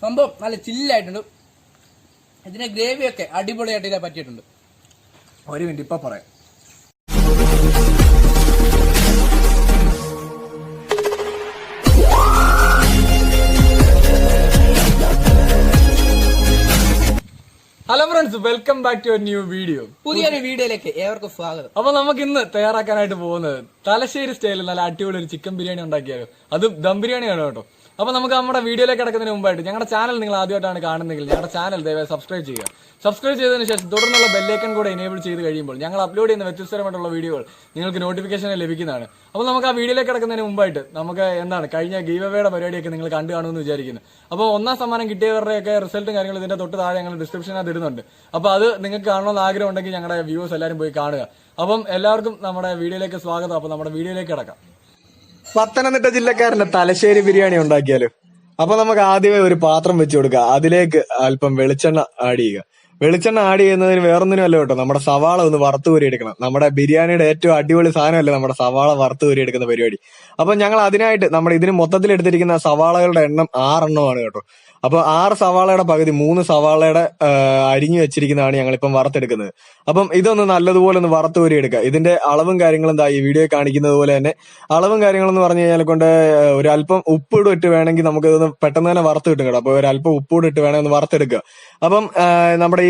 സംഭവം നല്ല ചില്ലായിട്ടുണ്ട്. ഇതിന്റെ ഗ്രേവിയൊക്കെ അടിപൊളിയായിട്ട് ഇതിനെ പറ്റിയിട്ടുണ്ട്. ഒരു മിനിറ്റ് ഇപ്പൊ പറയാം. Hello friends, welcome back to new video. പുതിയൊരു വീഡിയോയിലേക്ക് ഏവർക്കും സ്വാഗതം. അപ്പൊ നമുക്ക് ഇന്ന് തയ്യാറാക്കാനായിട്ട് പോകുന്നത് തലശ്ശേരി സ്റ്റൈലിൽ നല്ല അടിപൊളി ഒരു ചിക്കൻ ബിരിയാണി ഉണ്ടാക്കിയാലോ. അത് ദം ബിരിയാണിയാണ് കേട്ടോ. അപ്പൊ നമുക്ക് നമ്മുടെ വീഡിയോയിലേക്ക് കിടക്കുന്നതിന് മുമ്പായിട്ട് ഞങ്ങളുടെ ചാനൽ നിങ്ങൾ ആദ്യമായിട്ടാണ് കാണുന്നതെങ്കിൽ ഞങ്ങളുടെ ചാനൽ ദയവായി സബ്സ്ക്രൈബ് ചെയ്യുക. സബ്സ്ക്രൈബ് ചെയ്തതിനു ശേഷം തുടർന്നുള്ള ബെല്ലൈക്കൺ കൂടെ എനേബിൾ ചെയ്ത് കഴിയുമ്പോൾ ഞങ്ങൾ അപ്ലോഡ് ചെയ്യുന്ന വ്യത്യസ്തമായിട്ടുള്ള വീഡിയോകൾ നിങ്ങൾക്ക് നോട്ടിഫിക്കേഷൻ ലഭിക്കുന്നതാണ്. അപ്പോൾ നമുക്ക് ആ വീഡിയോയിലേക്ക് കിടക്കുന്നതിന് മുമ്പായിട്ട് നമുക്ക് കഴിഞ്ഞ ഗീവ് അവേയുടെ പരിപാടിയൊക്കെ നിങ്ങൾ കണ്ടു കാണുമെന്ന് വിചാരിക്കുന്നു. അപ്പോൾ ഒന്നാം സമ്മാനം കിട്ടിയവരുടെയൊക്കെ റിസൾട്ടും കാര്യങ്ങളും ഇതിന്റെ തൊട്ട് താഴെ ഞങ്ങൾ ഡിസ്ക്രിപ്ഷനകത്ത് ഇടുന്നുണ്ട്. അപ്പോൾ അത് നിങ്ങൾക്ക് കാണണമെന്ന് ആഗ്രഹം ഉണ്ടെങ്കിൽ ഞങ്ങളുടെ വ്യൂവേഴ്സ് എല്ലാവരും പോയി കാണുക. അപ്പം എല്ലാവർക്കും നമ്മുടെ വീഡിയോയിലേക്ക് സ്വാഗതം. അപ്പോൾ നമ്മുടെ വീഡിയോയിലേക്ക് കിടക്കാം. പത്തനംതിട്ട ജില്ലക്കാരന്റെ തലശ്ശേരി ബിരിയാണി ഉണ്ടാക്കിയാലോ. അപ്പൊ നമുക്ക് ആദ്യമേ ഒരു പാത്രം വെച്ച് കൊടുക്കുക. അതിലേക്ക് അല്പം വെളിച്ചെണ്ണ ആഡ് ചെയ്യുക. വെളിച്ചെണ്ണ ആഡ് ചെയ്യുന്നതിന് വേറൊന്നിനും അല്ല കേട്ടോ, നമ്മുടെ സവാള ഒന്ന് വറുത്ത് കോരി എടുക്കണം. നമ്മുടെ ബിരിയാണിയുടെ ഏറ്റവും അടിപൊളി സാധനമല്ലേ നമ്മുടെ സവാള വറുത്ത് കോരി എടുക്കുന്ന പരിപാടി. അപ്പൊ ഞങ്ങൾ അതിനായിട്ട് നമ്മുടെ ഇതിന് മൊത്തത്തിൽ എടുത്തിരിക്കുന്ന സവാളകളുടെ എണ്ണം 6 എണ്ണമാണ് കേട്ടോ. അപ്പൊ 6 സവാളയുടെ പകുതി 3 സവാളയുടെ അരിഞ്ഞു വെച്ചിരിക്കുന്നതാണ് ഞങ്ങളിപ്പം വറുത്തെടുക്കുന്നത്. അപ്പം ഇതൊന്ന് നല്ലതുപോലെ ഒന്ന് വറുത്ത് കോരി എടുക്കുക. ഇതിന്റെ അളവും കാര്യങ്ങളും ഈ വീഡിയോ കാണിക്കുന്നത് പോലെ തന്നെ അളവും കാര്യങ്ങളും എന്ന് പറഞ്ഞു കഴിഞ്ഞാൽ കൊണ്ട് ഒരു അല്പം ഉപ്പിടും ഇട്ട് വേണമെങ്കിൽ നമുക്ക് ഇതൊന്ന് പെട്ടെന്ന് തന്നെ വറുത്ത് കിട്ടും കേട്ടോ. അപ്പൊ ഒരു അല്പം ഉപ്പിടും ഇട്ട് വേണമെങ്കിൽ ഒന്ന് വറുത്തെടുക്കുക. അപ്പം നമ്മുടെ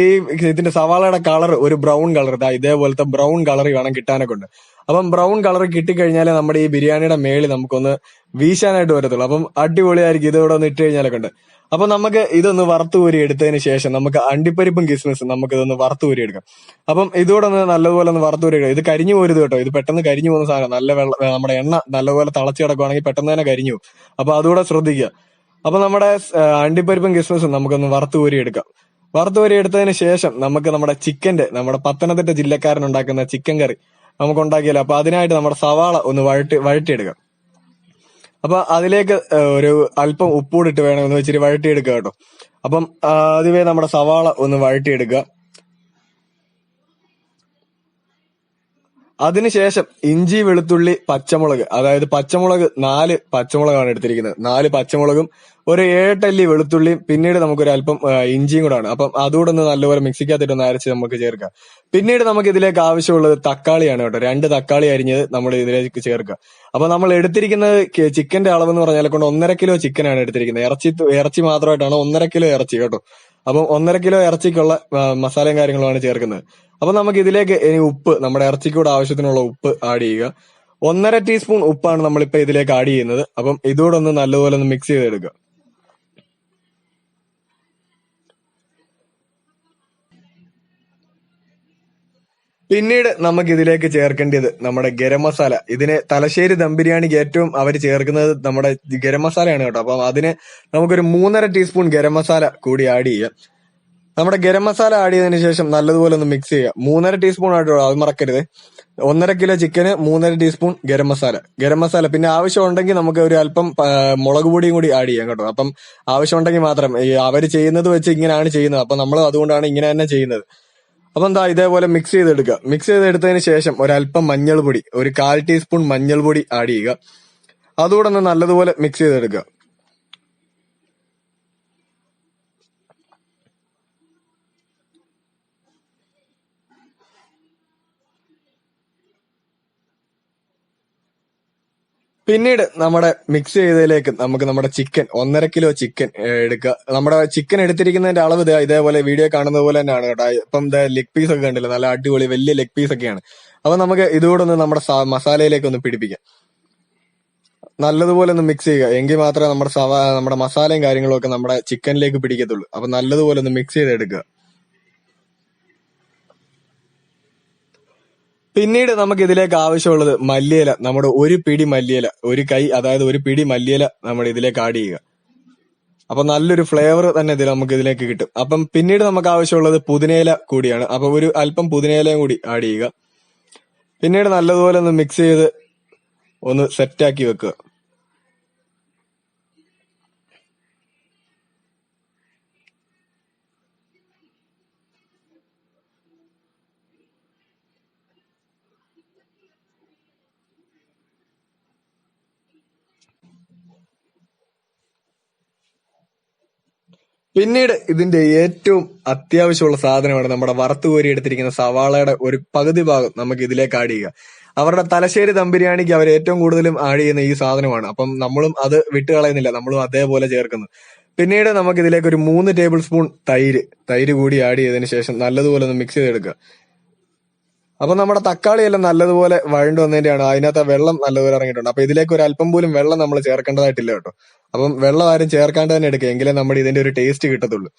ഇതിന്റെ സവാളയുടെ കളർ ഒരു ബ്രൗൺ കളർ, ഇതേപോലത്തെ ബ്രൗൺ കളർ വേണം കിട്ടാനൊക്കെ ഉണ്ട്. അപ്പം ബ്രൗൺ കളർ കിട്ടിക്കഴിഞ്ഞാൽ നമ്മുടെ ഈ ബിരിയാണിയുടെ മേളിൽ നമുക്കൊന്ന് വീശാനായിട്ട് വരത്തുള്ളൂ. അപ്പം അടിപൊളിയായിരിക്കും ഇതോടെ ഒന്ന് ഇട്ട് കഴിഞ്ഞാലൊക്കെ ഉണ്ട്. അപ്പൊ നമുക്ക് ഇതൊന്ന് വറുത്ത് കോരി എടുത്തതിന് ശേഷം നമുക്ക് അണ്ടിപ്പരിപ്പും കിസ്മിസും നമുക്ക് ഇതൊന്ന് വറുത്ത് കോരി എടുക്കാം. അപ്പം ഇതോടെ ഒന്ന് നല്ലപോലെ ഒന്ന് വറുത്ത് കോരി എടുക്കാം. ഇത് കരിഞ്ഞു പോരുത് കേട്ടോ. ഇത് പെട്ടെന്ന് കരിഞ്ഞു പോകുന്ന സാധനം. നല്ല നമ്മുടെ എണ്ണ നല്ലപോലെ തിളച്ച് കിടക്കുവാണെങ്കിൽ പെട്ടെന്ന് തന്നെ കരിഞ്ഞു പോകും. അപ്പൊ അതുകൂടെ ശ്രദ്ധിക്കുക. അപ്പൊ നമ്മുടെ അണ്ടിപ്പരിപ്പും കിസ്മിസും നമുക്കൊന്ന് വറുത്ത് കോരി എടുക്കാം. വറുത്ത് കോരി എടുത്തതിന് ശേഷം നമുക്ക് നമ്മുടെ നമ്മുടെ പത്തനംതിട്ട ജില്ലക്കാരൻ ഉണ്ടാക്കുന്ന ചിക്കൻ കറി നമുക്ക് ഉണ്ടാക്കിയാലോ. അപ്പൊ അതിനായിട്ട് നമ്മുടെ സവാള ഒന്ന് വഴറ്റിയെടുക്കാം. അപ്പൊ അതിലേക്ക് ഒരു അല്പം ഉപ്പൂടിട്ട് വേണം ഒന്ന് വെച്ചിട്ട് വഴറ്റിയെടുക്കുക കേട്ടോ. അപ്പം ആദ്യമേ നമ്മുടെ സവാള ഒന്ന് വഴറ്റിയെടുക്കുക. അതിനുശേഷം ഇഞ്ചി, വെളുത്തുള്ളി, പച്ചമുളക്, അതായത് പച്ചമുളക് 4 പച്ചമുളകാണ് എടുത്തിരിക്കുന്നത്. 4 പച്ചമുളകും ഒരു 7 അല്ലി വെളുത്തുള്ളിയും പിന്നീട് നമുക്കൊരു അല്പം ഇഞ്ചിയും കൂടാണ്. അപ്പം അതുകൂടെ ഒന്ന് നല്ലപോലെ മിക്സിക്കകത്തിട്ട് ഒന്ന് അരച്ച് നമുക്ക് ചേർക്കാം. പിന്നീട് നമുക്ക് ഇതിലേക്ക് ആവശ്യമുള്ളത് തക്കാളിയാണ് കേട്ടോ. 2 തക്കാളി അരിഞ്ഞത് നമ്മൾ ഇതിലേക്ക് ചേർക്കുക. അപ്പൊ നമ്മൾ എടുത്തിരിക്കുന്നത് ചിക്കന്റെ അളവെന്ന് പറഞ്ഞാൽ കൊണ്ട് 1.5 കിലോ ചിക്കനാണ് എടുത്തിരിക്കുന്നത്. ഇറച്ചി മാത്രമായിട്ടാണ് 1.5 കിലോ ഇറച്ചി കേട്ടോ. അപ്പം 1.5 കിലോ ഇറച്ചിക്കുള്ള മസാലയും കാര്യങ്ങളുമാണ് ചേർക്കുന്നത്. അപ്പൊ നമുക്ക് ഇതിലേക്ക് ഇനി ഉപ്പ്, നമ്മുടെ ഇറച്ചിക്കൂടെ ആവശ്യത്തിനുള്ള ഉപ്പ് ആഡ് ചെയ്യുക. 1.5 ടീസ്പൂൺ ഉപ്പാണ് നമ്മളിപ്പോ ഇതിലേക്ക് ആഡ് ചെയ്യുന്നത്. അപ്പം ഇതോടെ ഒന്ന് നല്ലപോലെ ഒന്ന് മിക്സ് ചെയ്തെടുക്കുക. പിന്നീട് നമുക്ക് ഇതിലേക്ക് ചേർക്കേണ്ടത് നമ്മുടെ ഗരം മസാല. ഇതിന് തലശ്ശേരി ദം ബിരിയാണിക്ക് ഏറ്റവും അവർ ചേർക്കുന്നത് നമ്മുടെ ഗരം മസാലയാണ് കേട്ടോ. അപ്പം അതിന് നമുക്കൊരു 3.5 ടീസ്പൂൺ ഗരം മസാല കൂടി ആഡ് ചെയ്യാം. നമ്മുടെ ഗരം മസാല ആഡ് ചെയ്തതിനു ശേഷം നല്ലതുപോലെ ഒന്ന് മിക്സ് ചെയ്യുക. 3.5 ടീസ്പൂൺ ആയിട്ട് അത് മറക്കരുത്. 1.5 കിലോ ചിക്കന് 3.5 ടീസ്പൂൺ ഗരം മസാല. പിന്നെ ആവശ്യമുണ്ടെങ്കിൽ നമുക്ക് ഒരു അല്പം മുളക് പൊടിയും കൂടി ആഡ് ചെയ്യാം കേട്ടോ. അപ്പം ആവശ്യമുണ്ടെങ്കിൽ മാത്രം. അവർ ചെയ്യുന്നത് വെച്ച് ഇങ്ങനെയാണ് ചെയ്യുന്നത്. അപ്പൊ നമ്മൾ അതുകൊണ്ടാണ് ഇങ്ങനെ തന്നെ ചെയ്യുന്നത്. അപ്പം ഇതേപോലെ മിക്സ് ചെയ്തെടുക്കുക. മിക്സ് ചെയ്തെടുത്തതിന് ശേഷം ഒരല്പം മഞ്ഞൾപ്പൊടി, ഒരു 1/4 ടീസ്പൂൺ മഞ്ഞൾപ്പൊടി ആഡ് ചെയ്യുക. അതുകൂടെ ഒന്ന് നല്ലതുപോലെ മിക്സ് ചെയ്തെടുക്കുക. പിന്നീട് നമ്മുടെ മിക്സ് ചെയ്തതിലേക്ക് നമുക്ക് നമ്മുടെ ചിക്കൻ 1.5 കിലോ ചിക്കൻ എടുക്കുക. നമ്മുടെ ചിക്കൻ എടുത്തിരിക്കുന്നതിന്റെ അളവ് ഇതേപോലെ വീഡിയോ കാണുന്നത് പോലെ തന്നെയാണ് കേട്ടോ. ഇപ്പം ലെഗ് പീസ് ഒക്കെ കണ്ടില്ല, നല്ല അടിപൊളി വലിയ ലെഗ് പീസ് ഒക്കെയാണ്. അപ്പൊ നമുക്ക് ഇതുകൂടെ ഒന്ന് നമ്മുടെ മസാലയിലേക്ക് ഒന്ന് പിടിപ്പിക്കാം. നല്ലതുപോലെ ഒന്ന് മിക്സ് ചെയ്യുക. എങ്കിൽ മാത്രമേ നമ്മുടെ മസാലയും കാര്യങ്ങളും ഒക്കെ നമ്മുടെ ചിക്കനിലേക്ക് പിടിക്കത്തുള്ളൂ. അപ്പൊ നല്ലതുപോലെ ഒന്ന് മിക്സ് ചെയ്തെടുക്കുക. പിന്നീട് നമുക്ക് ഇതിലേക്ക് ആവശ്യമുള്ളത് മല്ലിയില. നമ്മുടെ ഒരു പിടി മല്ലിയില, ഒരു കൈ, അതായത് ഒരു പിടി മല്ലിയില നമ്മൾ ഇതിലേക്ക് ആഡ് ചെയ്യുക. അപ്പൊ നല്ലൊരു ഫ്ലേവർ തന്നെ നമുക്ക് ഇതിലേക്ക് കിട്ടും. അപ്പം പിന്നീട് നമുക്ക് ആവശ്യമുള്ളത് പുതിനയില കൂടിയാണ്. അപ്പൊ ഒരു അല്പം പുതിനയിലയും കൂടി ആഡ് ചെയ്യുക. പിന്നീട് നല്ലതുപോലെ ഒന്ന് മിക്സ് ചെയ്ത് ഒന്ന് സെറ്റാക്കി വെക്കുക. പിന്നീട് ഇതിന്റെ ഏറ്റവും അത്യാവശ്യമുള്ള സാധനമാണ് നമ്മുടെ വറുത്ത് കോരി എടുത്തിരിക്കുന്ന സവാളയുടെ ഒരു പകുതി ഭാഗം നമുക്ക് ഇതിലേക്ക് ആഡ് ചെയ്യുക. അവരുടെ തലശ്ശേരി ദം ബിരിയാണിക്ക് അവർ ഏറ്റവും കൂടുതലും ആഡ് ചെയ്യുന്ന ഈ സാധനമാണ്. അപ്പം നമ്മളും അത് വിട്ടുകളയുന്നില്ല, നമ്മളും അതേപോലെ ചേർക്കുന്നു. പിന്നീട് നമുക്ക് ഇതിലേക്ക് ഒരു 3 ടേബിൾ സ്പൂൺ തൈര് കൂടി ആഡ് ചെയ്തതിന് ശേഷം നല്ലതുപോലെ ഒന്ന് മിക്സ് ചെയ്തെടുക്കുക. അപ്പൊ നമ്മുടെ തക്കാളി എല്ലാം നല്ലതുപോലെ വഴണ്ടു വന്നതിന്റെയാണ് അതിനകത്ത് വെള്ളം നല്ലതുപോലെ ഇറങ്ങിയിട്ടുണ്ട്. അപ്പൊ ഇതിലേക്ക് ഒരു അല്പം പോലും വെള്ളം നമ്മൾ ചേർക്കേണ്ടതായിട്ടില്ല കേട്ടോ. അപ്പം വെള്ളം ആരും ചേർക്കാണ്ട് തന്നെ എടുക്കുക, എങ്കിലേ നമ്മുടെ ഇതിന്റെ ഒരു ടേസ്റ്റ് കിട്ടത്തുള്ളൂ.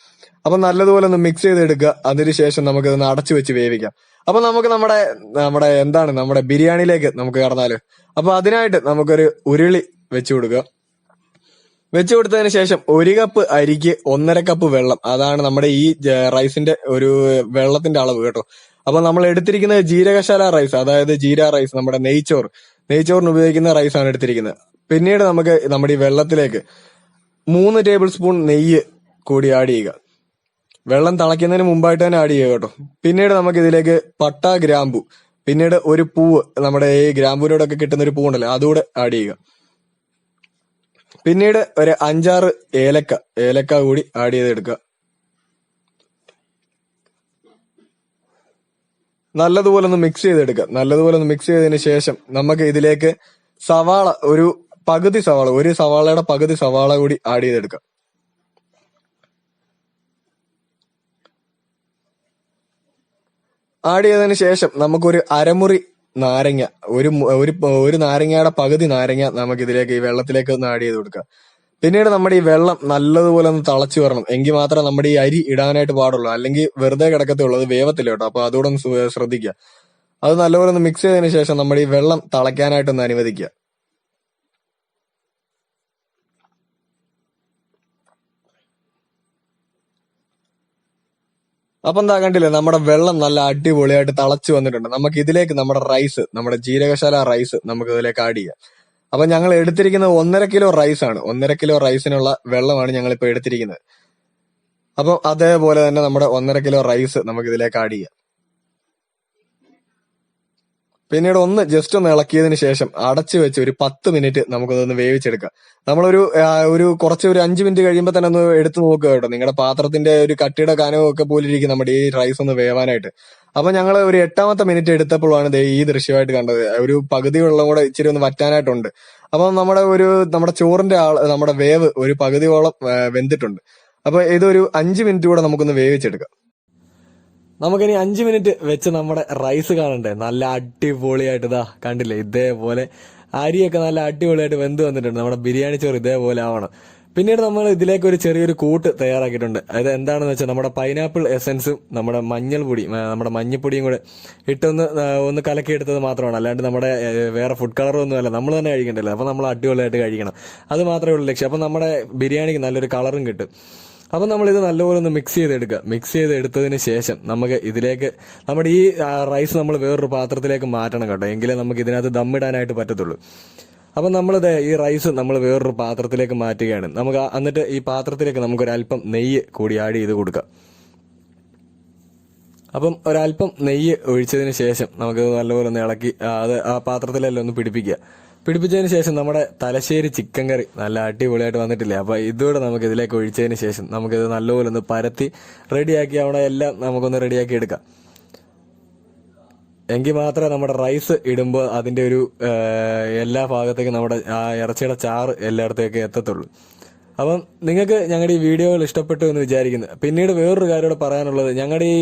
അപ്പൊ നല്ലതുപോലെ ഒന്ന് മിക്സ് ചെയ്തെടുക്കുക. അതിനുശേഷം നമുക്ക് ഇതൊന്ന് അടച്ചു വെച്ച് വേവിക്കാം. അപ്പൊ നമുക്ക് നമ്മുടെ ബിരിയാണിയിലേക്ക് നമുക്ക് കടന്നാല്. അപ്പൊ അതിനായിട്ട് നമുക്കൊരു ഉരുളി വെച്ചു കൊടുക്കുക. വെച്ചു കൊടുത്തതിന് ശേഷം 1 കപ്പ് അരിക്ക് 1.5 കപ്പ് വെള്ളം, അതാണ് നമ്മുടെ ഈ റൈസിന്റെ ഒരു വെള്ളത്തിന്റെ അളവ് കേട്ടോ. അപ്പൊ നമ്മൾ എടുത്തിരിക്കുന്നത് ജീരകശാല റൈസ്, അതായത് ജീര റൈസ്, നമ്മുടെ നെയ്ച്ചോറിന് ഉപയോഗിക്കുന്ന റൈസാണ് എടുത്തിരിക്കുന്നത്. പിന്നീട് നമുക്ക് നമ്മുടെ ഈ വെള്ളത്തിലേക്ക് 3 ടേബിൾ സ്പൂൺ നെയ്യ് കൂടി ആഡ് ചെയ്യുക. വെള്ളം തിളയ്ക്കുന്നതിന് മുമ്പായിട്ട് തന്നെ ആഡ് ചെയ്യുക കേട്ടോ. പിന്നീട് നമുക്ക് ഇതിലേക്ക് പട്ട, ഗ്രാമ്പു, പിന്നീട് ഒരു പൂവ്, നമ്മുടെ ഈ ഗ്രാമ്പൂരോടൊക്കെ കിട്ടുന്ന ഒരു പൂവുണ്ടല്ലോ, അതുകൂടെ ആഡ് ചെയ്യുക. പിന്നീട് ഒരു 5-6 ഏലക്ക കൂടി ആഡ് ചെയ്തെടുക്കുക. നല്ലതുപോലെ ഒന്ന് മിക്സ് ചെയ്തെടുക്കുക. നല്ലതുപോലെ ഒന്ന് മിക്സ് ചെയ്തതിന് ശേഷം നമുക്ക് ഇതിലേക്ക് സവാള, ഒരു സവാളയുടെ പകുതി സവാള കൂടി ആഡ് ചെയ്തെടുക്കുക. ആഡ് ചെയ്തതിന് ശേഷം നമുക്കൊരു അരമുറി നാരങ്ങ, ഒരു നാരങ്ങയുടെ പകുതി നാരങ്ങ നമുക്ക് ഇതിലേക്ക് ഈ വെള്ളത്തിലേക്ക് ഒന്ന് ആഡ് ചെയ്ത് കൊടുക്കുക. പിന്നീട് നമ്മുടെ ഈ വെള്ളം നല്ലതുപോലെ ഒന്ന് തിളച്ചു വരണം, എങ്കിൽ മാത്രമേ നമ്മുടെ ഈ അരി ഇടാനായിട്ട് പാടുള്ളൂ, അല്ലെങ്കിൽ വെറുതെ കിടക്കത്തുള്ളൂ, അത് വേവത്തില്ല കേട്ടോ. അപ്പൊ അതുകൂടെ ഒന്ന് ശ്രദ്ധിക്കുക. അത് നല്ലപോലെ ഒന്ന് മിക്സ് ചെയ്തതിന് ശേഷം നമ്മുടെ ഈ വെള്ളം തിളയ്ക്കാനായിട്ടൊന്ന് അനുവദിക്കുക. അപ്പൊ എന്താ കണ്ടില്ലേ, നമ്മുടെ വെള്ളം നല്ല അടിപൊളിയായിട്ട് തിളച്ചു വന്നിട്ടുണ്ട്. നമുക്ക് ഇതിലേക്ക് നമ്മുടെ ജീരകശാല റൈസ് നമുക്ക് ഇതിലേക്ക് ആഡ് ചെയ്യാം. അപ്പൊ ഞങ്ങൾ എടുത്തിരിക്കുന്നത് 1.5 കിലോ റൈസാണ്. 1.5 കിലോ റൈസിനുള്ള വെള്ളമാണ് ഞങ്ങൾ ഇപ്പൊ എടുത്തിരിക്കുന്നത്. അപ്പൊ അതേപോലെ തന്നെ നമ്മുടെ 1.5 കിലോ റൈസ് നമുക്ക് ഇതിലേക്ക് ആഡ് ചെയ്യാം. പിന്നീട് ജസ്റ്റ് ഒന്ന് ഇളക്കിയതിന് ശേഷം അടച്ചു വെച്ച് ഒരു 10 മിനിറ്റ് നമുക്കതൊന്ന് വേവിച്ചെടുക്കാം. നമ്മളൊരു 5 മിനിറ്റ് കഴിയുമ്പോൾ തന്നെ ഒന്ന് എടുത്തു നോക്കുക കേട്ടോ. നിങ്ങളുടെ പാത്രത്തിന്റെ ഒരു കട്ടിയുടെ കനവും ഒക്കെ പോലിരിക്കും നമ്മുടെ ഈ റൈസ് ഒന്ന് വേവാനായിട്ട്. അപ്പൊ ഞങ്ങൾ ഒരു 8ാമത്തെ മിനിറ്റ് എടുത്തപ്പോഴാണ് ഈ ദൃശ്യമായിട്ട് കണ്ടത്. ഒരു പകുതി വെള്ളം കൂടെ ഇച്ചിരി ഒന്ന് വറ്റാനായിട്ടുണ്ട്. അപ്പം നമ്മുടെ ചോറിന്റെ നമ്മുടെ വേവ് ഒരു പകുതിയോളം വെന്തിട്ടുണ്ട്. അപ്പൊ ഇതൊരു 5 മിനിറ്റ് കൂടെ നമുക്കൊന്ന് വേവിച്ചെടുക്കാം. നമുക്കിനി 5 മിനിറ്റ് വെച്ച് നമ്മുടെ റൈസ് കാണണ്ടേ, നല്ല അടിപൊളിയായിട്ട് ഇതാ കണ്ടില്ലേ, ഇതേപോലെ അരിയൊക്കെ നല്ല അടിപൊളിയായിട്ട് വെന്ത് വന്നിട്ടുണ്ട്. നമ്മുടെ ബിരിയാണി ചോറ് ഇതേപോലെ ആവണം. പിന്നീട് നമ്മൾ ഇതിലേക്ക് ഒരു ചെറിയൊരു കൂട്ട് തയ്യാറാക്കിയിട്ടുണ്ട്. അത് എന്താണെന്ന് വെച്ചാൽ നമ്മുടെ പൈനാപ്പിൾ എസൻസും നമ്മുടെ മഞ്ഞപ്പൊടിയും കൂടെ ഒന്ന് കലക്കിയെടുത്തത് മാത്രമാണ്. അല്ലാണ്ട് നമ്മുടെ വേറെ ഫുഡ് കളറൊന്നും അല്ല, നമ്മൾ തന്നെ കഴിക്കണ്ടല്ലോ. അപ്പൊ നമ്മൾ അടിപൊളിയായിട്ട് കഴിക്കണം, അത് മാത്രമേ ഉള്ളൂ ലക്ഷ്യം. അപ്പൊ നമ്മുടെ ബിരിയാണിക്ക് നല്ലൊരു കളറും കിട്ടും. അപ്പൊ നമ്മളിത് നല്ലപോലെ ഒന്ന് മിക്സ് ചെയ്തെടുക്കുക. മിക്സ് ചെയ്തെടുത്തതിന് ശേഷം നമുക്ക് ഇതിലേക്ക് നമ്മുടെ ഈ റൈസ് നമ്മൾ വേറൊരു പാത്രത്തിലേക്ക് മാറ്റണം കേട്ടോ, എങ്കിലേ നമുക്ക് ഇതിനകത്ത് ദമ്മിടാനായിട്ട് പറ്റത്തുള്ളൂ. അപ്പം നമ്മളിത് ഈ റൈസ് നമ്മൾ വേറൊരു പാത്രത്തിലേക്ക് മാറ്റുകയാണ്. എന്നിട്ട് ഈ പാത്രത്തിലേക്ക് നമുക്കൊരല്പം നെയ്യ് കൂടി ആഡ് ചെയ്ത് കൊടുക്കാം. അപ്പം ഒരല്പം നെയ്യ് ഒഴിച്ചതിന് ശേഷം നമുക്ക് നല്ലപോലെ ഒന്ന് ഇളക്കി അത് ആ പാത്രത്തിലെല്ലാം ഒന്ന് പിടിപ്പിച്ചതിന് ശേഷം നമ്മുടെ തലശ്ശേരി ചിക്കൻ കറി നല്ല അടിപൊളിയായിട്ട് വന്നിട്ടില്ലേ. അപ്പൊ ഇതുകൂടെ നമുക്ക് ഇതിലേക്ക് ഒഴിച്ചതിന് ശേഷം നമുക്കിത് നല്ലപോലെ ഒന്ന് പരത്തി റെഡിയാക്കി അവിടെ എല്ലാം നമുക്കൊന്ന് റെഡിയാക്കി എടുക്കാം. എങ്കിൽ മാത്രമേ നമ്മുടെ റൈസ് ഇടുമ്പോൾ അതിന്റെ ഒരു എല്ലാ ഭാഗത്തേക്കും നമ്മുടെ ആ ഇറച്ചിയുടെ ചാറ് എല്ലായിടത്തേക്കും എത്തത്തുള്ളൂ. അപ്പം നിങ്ങൾക്ക് ഞങ്ങളുടെ ഈ വീഡിയോകൾ ഇഷ്ടപ്പെട്ടു എന്ന് വിചാരിക്കുന്നു. പിന്നീട് വേറൊരു കാര്യം പറയാനുള്ളത്, ഞങ്ങളുടെ ഈ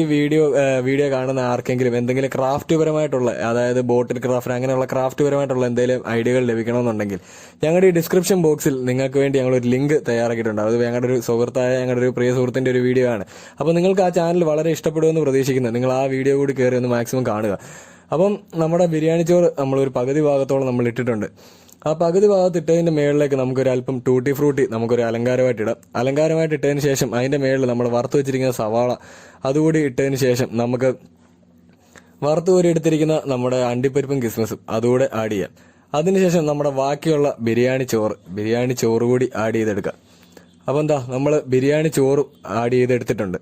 വീഡിയോ കാണുന്ന ആർക്കെങ്കിലും എന്തെങ്കിലും ക്രാഫ്റ്റ് പരമായിട്ടുള്ള, അതായത് ബോട്ടിൽ ക്രാഫ്റ്റ് അങ്ങനെയുള്ള ക്രാഫ്റ്റ് പരമായിട്ടുള്ള എന്തെങ്കിലും ഐഡിയകൾ ലഭിക്കണമെന്നുണ്ടെങ്കിൽ ഞങ്ങളുടെ ഈ ഡിസ്ക്രിപ്ഷൻ ബോക്സിൽ നിങ്ങൾക്ക് വേണ്ടി ഞങ്ങളൊരു ലിങ്ക് തയ്യാറാക്കിയിട്ടുണ്ട്. അത് ഞങ്ങളുടെ ഒരു പ്രിയ സുഹൃത്തിന്റെ ഒരു വീഡിയോ ആണ്. അപ്പോൾ നിങ്ങൾക്ക് ആ ചാനൽ വളരെ ഇഷ്ടപ്പെടുമെന്ന് പ്രതീക്ഷിക്കുന്നു. നിങ്ങൾ ആ വീഡിയോ കൂടി കയറി ഒന്ന് മാക്സിമം കാണുക. അപ്പം നമ്മുടെ ബിരിയാണി ചോറ് നമ്മളൊരു പകുതി ഭാഗത്തോളം നമ്മൾ ഇട്ടിട്ടുണ്ട്. ആ പകുതി ഭാഗത്ത് ഇട്ടതിന്റെ മേളിലേക്ക് നമുക്കൊരു അല്പം ടൂട്ടി ഫ്രൂട്ടി നമുക്കൊരു അലങ്കാരമായിട്ട് ഇടാം. അലങ്കാരമായിട്ട് ഇട്ടതിന് ശേഷം അതിന്റെ മേളിൽ നമ്മൾ വറുത്ത് വെച്ചിരിക്കുന്ന സവാള അതുകൂടി ഇട്ടതിന് ശേഷം നമുക്ക് വറുത്ത് കോരി എടുത്തിരിക്കുന്ന നമ്മുടെ അണ്ടിപ്പരിപ്പും കിസ്മിസും അതുകൂടെ ആഡ് ചെയ്യാം. അതിനുശേഷം നമ്മുടെ ബാക്കിയുള്ള ബിരിയാണി ചോറ് കൂടി ആഡ് ചെയ്തെടുക്കാം. അപ്പം എന്താ, നമ്മൾ ബിരിയാണി ചോറും ആഡ് ചെയ്തെടുത്തിട്ടുണ്ട്.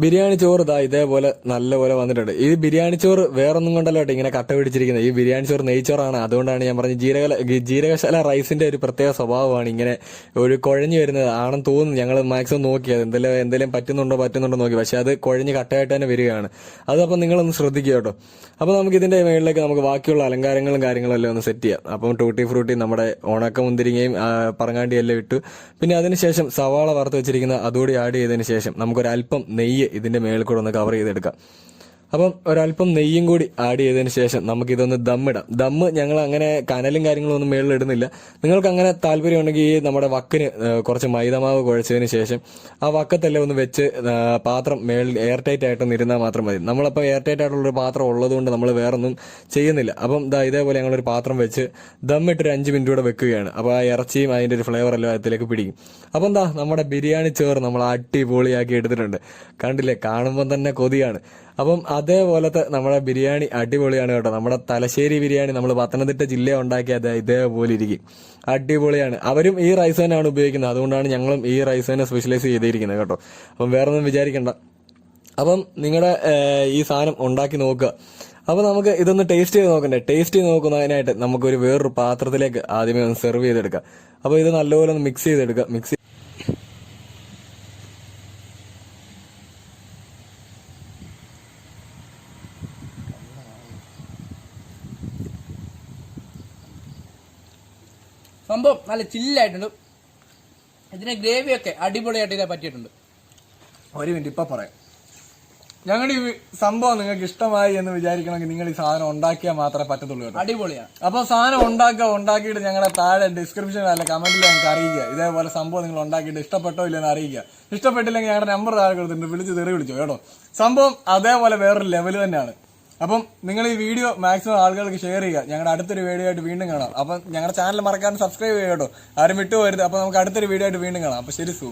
ബിരിയാണി ചോറ് ഇതാ ഇതേപോലെ നല്ലപോലെ വന്നിട്ടുണ്ട്. ഈ ബിരിയാണി ചോറ് വേറൊന്നും കൊണ്ടല്ലോ കേട്ടോ ഇങ്ങനെ കട്ട പിടിച്ചിരിക്കുന്നത്. ഈ ബിരിയാണി ചോറ് നെയ്ച്ചോറാണ്. അതുകൊണ്ടാണ് ഞാൻ പറഞ്ഞത് ജീരകശാല റൈസിന്റെ ഒരു പ്രത്യേക സ്വഭാവമാണ് ഇങ്ങനെ ഒരു കുഴഞ്ഞു വരുന്നത് ആണെന്ന് തോന്നുന്നു. ഞങ്ങൾ മാക്സിമം നോക്കിയത് എന്തെങ്കിലും പറ്റുന്നുണ്ടോ നോക്കി. പക്ഷെ അത് കുഴഞ്ഞ് കട്ടയായിട്ട് തന്നെ വരികയാണ്. അതപ്പം നിങ്ങളൊന്ന് ശ്രദ്ധിക്കുക കേട്ടോ. അപ്പോൾ നമുക്ക് ഇതിന്റെ മേളിലേക്ക് നമുക്ക് ബാക്കിയുള്ള അലങ്കാരങ്ങളും കാര്യങ്ങളും എല്ലാം ഒന്ന് സെറ്റ് ചെയ്യാം. അപ്പം ടൂട്ടി ഫ്രൂട്ടി നമ്മുടെ ഉണക്ക മുന്തിരിങ്ങയും പറങ്ങാണ്ടിയും എല്ലാം ഇട്ടു. പിന്നെ അതിനുശേഷം സവാള വറുത്ത് വെച്ചിരിക്കുന്ന അതുകൂടി ആഡ് ചെയ്തതിന് ശേഷം നമുക്കൊരല്പം നെയ്യ് ഇതിന്റെ മേളിൽ കൂടെ ഒന്ന് കവർ ചെയ്തെടുക്കാം. അപ്പം ഒരല്പം നെയ്യും കൂടി ആഡ് ചെയ്തതിന് ശേഷം നമുക്കിതൊന്ന് ദമ്മിടാം. ദമ്മ് ഞങ്ങൾ അങ്ങനെ കനലും കാര്യങ്ങളും ഒന്നും മേളിൽ ഇടുന്നില്ല. നിങ്ങൾക്ക് അങ്ങനെ താല്പര്യം ഉണ്ടെങ്കിൽ ഈ നമ്മുടെ വക്കിന് കുറച്ച് മൈദമാവ് കുഴച്ചതിന് ശേഷം ആ വക്കത്തെല്ലാം ഒന്ന് വെച്ച് പാത്രം മേളിൽ എയർ ടൈറ്റ് ആയിട്ടൊന്ന് ഇരുന്നാൽ മാത്രം മതി. നമ്മളപ്പോൾ എയർ ടൈറ്റ് ആയിട്ടുള്ളൊരു പാത്രം ഉള്ളതുകൊണ്ട് നമ്മൾ വേറൊന്നും ചെയ്യുന്നില്ല. അപ്പം ഇതേപോലെ ഞങ്ങളൊരു പാത്രം വെച്ച് ദമ്മിട്ടൊരു 5 മിനിറ്റ് കൂടെ വെക്കുകയാണ്. അപ്പോൾ ആ ഇറച്ചിയും അതിൻ്റെ ഒരു ഫ്ലേവർ എല്ലാം അതിലേക്ക് പിടിക്കും. അപ്പം നമ്മുടെ ബിരിയാണി ചോറ് നമ്മൾ അടിപൊളിയാക്കി എടുത്തിട്ടുണ്ട്. കണ്ടില്ലേ, കാണുമ്പോൾ തന്നെ കൊതിയാണ്. അപ്പം അതേപോലത്തെ നമ്മുടെ ബിരിയാണി അടിപൊളിയാണ് കേട്ടോ. നമ്മുടെ തലശ്ശേരി ബിരിയാണി നമ്മൾ പത്തനംതിട്ട ജില്ല ഉണ്ടാക്കിയത് ഇതേപോലെ ഇരിക്കും, അടിപൊളിയാണ്. അവരും ഈ റൈസ് തന്നെയാണ് ഉപയോഗിക്കുന്നത്. അതുകൊണ്ടാണ് ഞങ്ങളും ഈ റൈസ് തന്നെ സ്പെഷ്യലൈസ് ചെയ്തിരിക്കുന്നത് കേട്ടോ. അപ്പം വേറെ ഒന്നും വിചാരിക്കണ്ട. അപ്പം നിങ്ങളുടെ ഈ സാധനം ഉണ്ടാക്കി നോക്കുക. അപ്പോൾ നമുക്ക് ഇതൊന്ന് ടേസ്റ്റ് ചെയ്ത് നോക്കണ്ടേ. ടേസ്റ്റ് ചെയ്ത് നോക്കുന്നതിനായിട്ട് നമുക്കൊരു വേറൊരു പാത്രത്തിലേക്ക് ആദ്യമേ ഒന്ന് സെർവ് ചെയ്തെടുക്കാം. അപ്പോൾ ഇത് നല്ലപോലെ ഒന്ന് മിക്സ് ചെയ്തെടുക്കുക. സംഭവം നല്ല ചില്ലായിട്ടുണ്ട്. ഇതിന് ഗ്രേവിയൊക്കെ അടിപൊളിയായിട്ട് ഇതിനെ പറ്റിയിട്ടുണ്ട്. ഒരു മിനിറ്റ് ഇപ്പൊ പറയാം. ഞങ്ങളുടെ ഈ സംഭവം നിങ്ങൾക്ക് ഇഷ്ടമായി എന്ന് വിചാരിക്കണമെങ്കിൽ നിങ്ങൾ ഈ സാധനം ഉണ്ടാക്കിയാൽ മാത്രമേ പറ്റത്തുള്ളൂ കേട്ടോ. അടിപൊളിയാണ്. അപ്പൊ സാധനം ഉണ്ടാക്കിയിട്ട് ഞങ്ങളുടെ താഴെ ഡിസ്ക്രിപ്ഷനിൽ അല്ല കമന്റിൽ ഞങ്ങൾക്ക് അറിയിക്കുക. ഇതേപോലെ സംഭവം നിങ്ങൾ ഉണ്ടാക്കിയിട്ട് ഇഷ്ടപ്പെട്ടോ ഇല്ലെന്ന് അറിയിക്കുക. ഇഷ്ടപ്പെട്ടില്ലെങ്കിൽ ഞങ്ങളുടെ നമ്പർ താഴെ കൊടുത്തിട്ടുണ്ട്, വിളിച്ചോ കേട്ടോ. സംഭവം അതേപോലെ വേറൊരു ലെവൽ തന്നെയാണ്. അപ്പം നിങ്ങൾ ഈ വീഡിയോ മാക്സിമം ആളുകൾക്ക് ഷെയർ ചെയ്യുക. ഞങ്ങളുടെ അടുത്തൊരു വീഡിയോ ആയിട്ട് വീണ്ടും കാണാം. അപ്പം ഞങ്ങളുടെ ചാനൽ മറക്കാതെ സബ്സ്ക്രൈബ് ചെയ്യുക കേട്ടോ. ആരും വിട്ടുപോകരുത്. അപ്പൊ നമുക്ക് അടുത്തൊരു വീഡിയോ ആയിട്ട് വീണ്ടും കാണാം. അപ്പൊ ശരി, സൂ.